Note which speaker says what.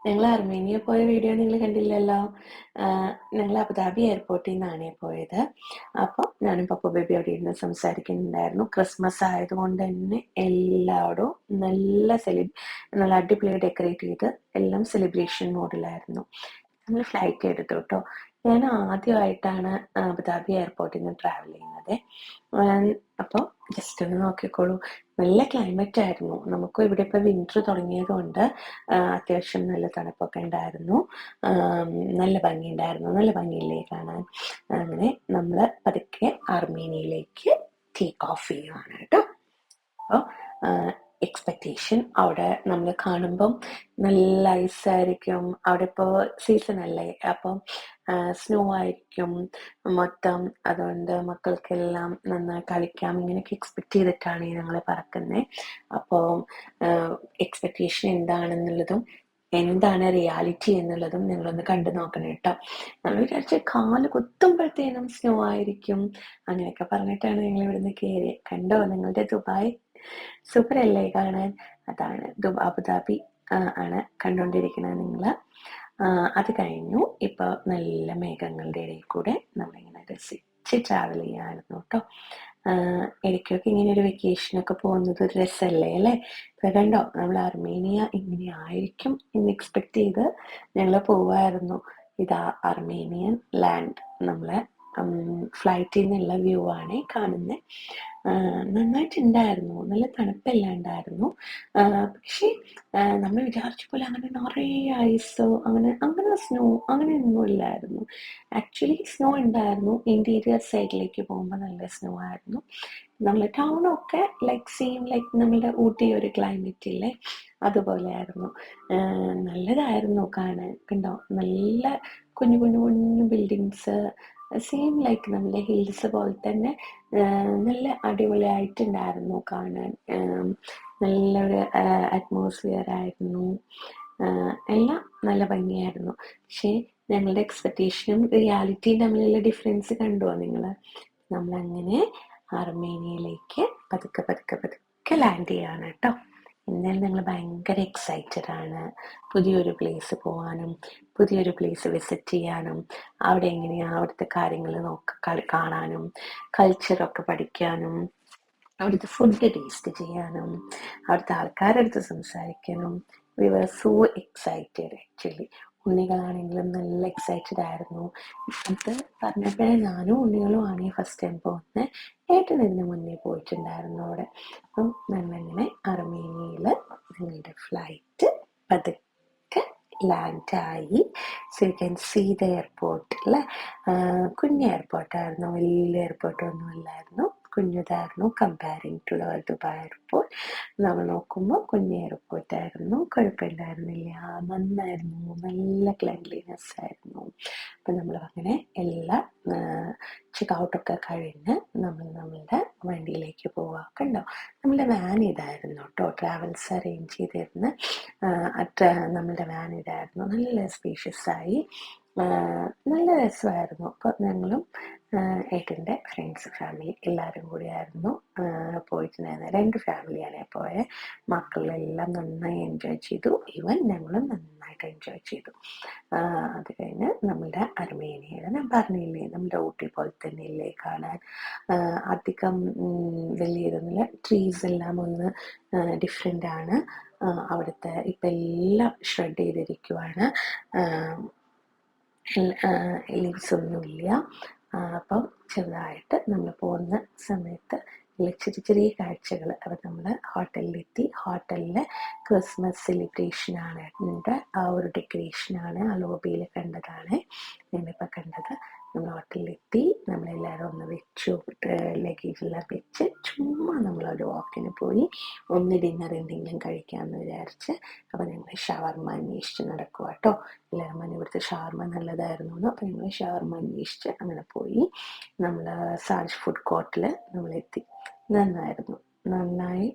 Speaker 1: ഞങ്ങൾ അർമേനിയ പോയ വീഡിയോ നിങ്ങൾ കണ്ടില്ലല്ലോ. ഞങ്ങൾ അബുദാബി എയർപോർട്ടിൽ നിന്നാണ് പോയത്. അപ്പോൾ ഞാനും പപ്പു ബേബി അവിടെ ഇരുന്ന് സംസാരിക്കുന്നുണ്ടായിരുന്നു. ക്രിസ്മസ് ആയതുകൊണ്ട് തന്നെ എല്ലായിടവും നല്ല അടിപൊളിയായി ഡെക്കറേറ്റ് ചെയ്ത് എല്ലാം സെലിബ്രേഷൻ മോഡിലായിരുന്നു. നമ്മൾ ഫ്ലൈറ്റ് എടുത്തു കേട്ടോ. ഞാൻ ആദ്യമായിട്ടാണ് അബുദാബി എയർപോർട്ടിൽ നിന്ന് ട്രാവൽ ചെയ്യുന്നത്. അപ്പോൾ ജസ്റ്റ് ഒന്ന് നോക്കിക്കോളൂ. നല്ല ക്ലൈമറ്റ് ആയിരുന്നു. നമുക്കും ഇവിടെ ഇപ്പോൾ വിൻ്റർ തുടങ്ങിയത് കൊണ്ട് അത്യാവശ്യം നല്ല തണുപ്പൊക്കെ ഉണ്ടായിരുന്നു. നല്ല ഭംഗിയുണ്ടായിരുന്നു. നല്ല ഭംഗിയില്ലേ കാണാൻ. അങ്ങനെ നമ്മൾ പതുക്കെ അർമേനിയയിലേക്ക് ടേക്ക് ഓഫ് ചെയ്യുകയാണ് കേട്ടോ. അപ്പോൾ എക്സ്പെക്റ്റേഷൻ അവിടെ നമ്മൾ കാണുമ്പം നല്ല ഐസായിരിക്കും. അവിടെ ഇപ്പോൾ സീസൺ അല്ലേ, അപ്പം സ്നോ ആയിരിക്കും മൊത്തം. അതുകൊണ്ട് മക്കൾക്കെല്ലാം നന്നായി കളിക്കാം ഇങ്ങനെയൊക്കെ എക്സ്പെക്റ്റ് ചെയ്തിട്ടാണ് ഞങ്ങൾ പറക്കുന്നത്. അപ്പോൾ എക്സ്പെക്റ്റേഷൻ എന്താണെന്നുള്ളതും എന്താണ് റിയാലിറ്റി എന്നുള്ളതും നിങ്ങളൊന്ന് കണ്ടു നോക്കണം കേട്ടോ. നമ്മൾ വിചാരിച്ച കാല് കുത്തുമ്പോഴത്തേനും സ്നോ ആയിരിക്കും അങ്ങനെയൊക്കെ പറഞ്ഞിട്ടാണ് ഞങ്ങൾ ഇവിടുന്ന് കയറി. കണ്ടോ നിങ്ങളുടെ ദുബായ്? സൂപ്പർ അല്ലേ കാണാൻ? അതാണ് അബുദാബി ആണ് കണ്ടുകൊണ്ടിരിക്കുന്നത് നിങ്ങൾ. അത് കഴിഞ്ഞു. ഇപ്പോൾ നല്ല മേഘങ്ങളുടെ ഇടയിൽ കൂടെ നമ്മളിങ്ങനെ രസിച്ച് ട്രാവൽ ചെയ്യാമായിരുന്നു കേട്ടോ. ഇടയ്ക്കൊക്കെ ഇങ്ങനെ ഒരു വെക്കേഷനൊക്കെ പോകുന്നത് ഒരു രസമല്ലേ അല്ലേ? ഇപ്പം കണ്ടോ, നമ്മൾ അർമേനിയ ഇങ്ങനെ ആയിരിക്കും എന്ന് എക്സ്പെക്ട് ചെയ്ത് ഞങ്ങൾ പോവായിരുന്നു. ഇതാ അർമേനിയൻ ലാൻഡ്. നമ്മളെ ഫ്ലൈറ്റിൽ നിന്നുള്ള വ്യൂ ആണ് കാണുന്നത്. നന്നായിട്ടുണ്ടായിരുന്നു. നല്ല തണുപ്പെല്ലാം ഉണ്ടായിരുന്നു. പക്ഷേ നമ്മൾ വിചാരിച്ച പോലെ അങ്ങനെ നിറയെ ഐസോ അങ്ങനെ സ്നോ അങ്ങനെയൊന്നും ഇല്ലായിരുന്നു. ആക്ച്വലി സ്നോ ഉണ്ടായിരുന്നു. ഇൻറ്റീരിയർ സൈഡിലേക്ക് പോകുമ്പോൾ നല്ല സ്നോ ആയിരുന്നു. നമ്മൾ ടൗണൊക്കെ ലൈക്ക് നമ്മളുടെ ഊട്ടി ഒരു ക്ലൈമറ്റ് ഇല്ലേ, അതുപോലെ ആയിരുന്നു. നല്ലതായിരുന്നു കാണാൻ. കണ്ടോ, നല്ല കുഞ്ഞു കുഞ്ഞു കുഞ്ഞു ബിൽഡിങ്സ്, സെയിം ലൈക്ക് നമ്മുടെ ഹിൽസ് പോലെ തന്നെ നല്ല അടിപൊളിയായിട്ടുണ്ടായിരുന്നു കാണാൻ. നല്ലൊരു അറ്റ്മോസ്ഫിയർ ആയിരുന്നു. എല്ലാം നല്ല ഭംഗിയായിരുന്നു. പക്ഷേ ഞങ്ങളുടെ എക്സ്പെക്റ്റേഷനും റിയാലിറ്റിയും തമ്മിലുള്ള ഡിഫറൻസ് കണ്ടുവോ നിങ്ങൾ? നമ്മളങ്ങനെ അർമേനിയയിലേക്ക് പതുക്കെ പതുക്കെ പതുക്കെ ലാൻഡ് ചെയ്യാണ് കേട്ടോ. എന്നാലും ഞങ്ങൾ ഭയങ്കര എക്സൈറ്റഡ് ആണ് പുതിയൊരു പ്ലേസ് പോകാനും പുതിയൊരു പ്ലേസ് വിസിറ്റ് ചെയ്യാനും അവിടെ എങ്ങനെയാണ് അവിടുത്തെ കാര്യങ്ങൾ കാണാനും കൾച്ചറൊക്കെ പഠിക്കാനും അവിടുത്തെ ഫുഡ് ടേസ്റ്റ് ചെയ്യാനും അവിടുത്തെ ആൾക്കാരുടെ അടുത്ത് സംസാരിക്കാനും. We were so excited actually. ഉണ്ണികളാണെങ്കിലും നല്ല എക്സൈറ്റഡ് ആയിരുന്നു. അത് പറഞ്ഞപ്പോഴേ ഞാനും ഉണ്ണികളും ആണ് ഫസ്റ്റ് ടൈം പോകുന്നത്. ഏട്ടൻ ഇതിന് മുന്നേ പോയിട്ടുണ്ടായിരുന്നു അവിടെ. അപ്പം ഞങ്ങളിങ്ങനെ അർമേനിയയിൽ ഞങ്ങളുടെ ഫ്ലൈറ്റ് പതുക്കെ ലാൻഡായി. So you can see the airport അല്ലേ. കുഞ്ഞ് എയർപോർട്ടായിരുന്നു, വലിയ എയർപോർട്ടൊന്നും അല്ലായിരുന്നു, കുഞ്ഞതായിരുന്നു കമ്പയറിങ് ടു ദുബായ് എയർപോർട്ട്. നമ്മൾ നോക്കുമ്പോൾ കുഞ്ഞ് എയർപോർട്ടായിരുന്നു. കുഴപ്പമില്ലായിരുന്നില്ല, നന്നായിരുന്നു, നല്ല ക്ലീൻലിനെസ് ആയിരുന്നു. അപ്പം നമ്മൾ അങ്ങനെ എല്ലാം ചെക്ക് ഔട്ടൊക്കെ കഴിഞ്ഞ് നമ്മളുടെ വണ്ടിയിലേക്ക് പോവാം. കണ്ടോ, നമ്മളുടെ വാൻ ഇതായിരുന്നു കേട്ടോ. ട്രാവൽസ് അറേഞ്ച് ചെയ്തിരുന്ന നമ്മളുടെ വാൻ ഇതായിരുന്നു. നല്ല സ്പേഷ്യസ് ആയി, നല്ല രസമായിരുന്നു. അപ്പോൾ ഞങ്ങളും ഏട്ടൻ്റെ ഫ്രണ്ട്സ് ഫാമിലി എല്ലാവരും കൂടിയായിരുന്നു പോയിട്ടുണ്ടായിരുന്നത്. 2 ഫാമിലിയാണ് പോയത്. മക്കളെല്ലാം നന്നായി എൻജോയ് ചെയ്തു. ഈവൻ ഞങ്ങളും നന്നായിട്ട് എൻജോയ് ചെയ്തു. അത് കഴിഞ്ഞ് നമ്മുടെ അർമേനിയയിൽ ഞാൻ പറഞ്ഞില്ലേ നമ്മുടെ ഊട്ടി പോലെ തന്നെ ഇല്ലേ കാണാൻ. അധികം വലിയതൊന്നുമില്ല. ട്രീസ് എല്ലാം ഒന്ന് ഡിഫറെൻ്റ് ആണ്. അവിടുത്തെ ഇപ്പം എല്ലാം ഷ്രെഡ് ചെയ്തിരിക്കുവാണ്. ലീവ്സ് ഒന്നുമില്ല. അപ്പം ചെറുതായിട്ട് നമ്മൾ പോകുന്ന സമയത്ത് ചെറിയ ചെറിയ കാഴ്ചകൾ. അപ്പം നമ്മൾ ഹോട്ടലിലെത്തി. ഹോട്ടലിൽ ക്രിസ്മസ് സെലിബ്രേഷനാണ്, ആ ഒരു ഡെക്കറേഷനാണ് ആ ലോബിയിൽ കണ്ടതാണ് ഞങ്ങളിപ്പോൾ കണ്ടത്. നമ്മൾ ഹോട്ടലിലെത്തി. നമ്മളെല്ലാവരും ഒന്ന് വെച്ചു, ലഗേജെല്ലാം വെച്ച് ചുമ്മാ നമ്മളൊരു വാക്കിന് പോയി. ഡിന്നർ എന്തെങ്കിലും കഴിക്കാമെന്ന് വിചാരിച്ച്. അപ്പോൾ ഞങ്ങൾ ഷവർമ അന്വേഷിച്ച് നടക്കുക കേട്ടോ. എല്ലാവരും പറഞ്ഞു ഇവിടുത്തെ ഷവർമ നല്ലതായിരുന്നു. അപ്പോൾ ഞങ്ങൾ ഷവർമ അന്വേഷിച്ച് അങ്ങനെ പോയി. നമ്മൾ സാജ് ഫുഡ് കോർട്ടിൽ നമ്മളെത്തി. നന്നായിരുന്നു, നന്നായി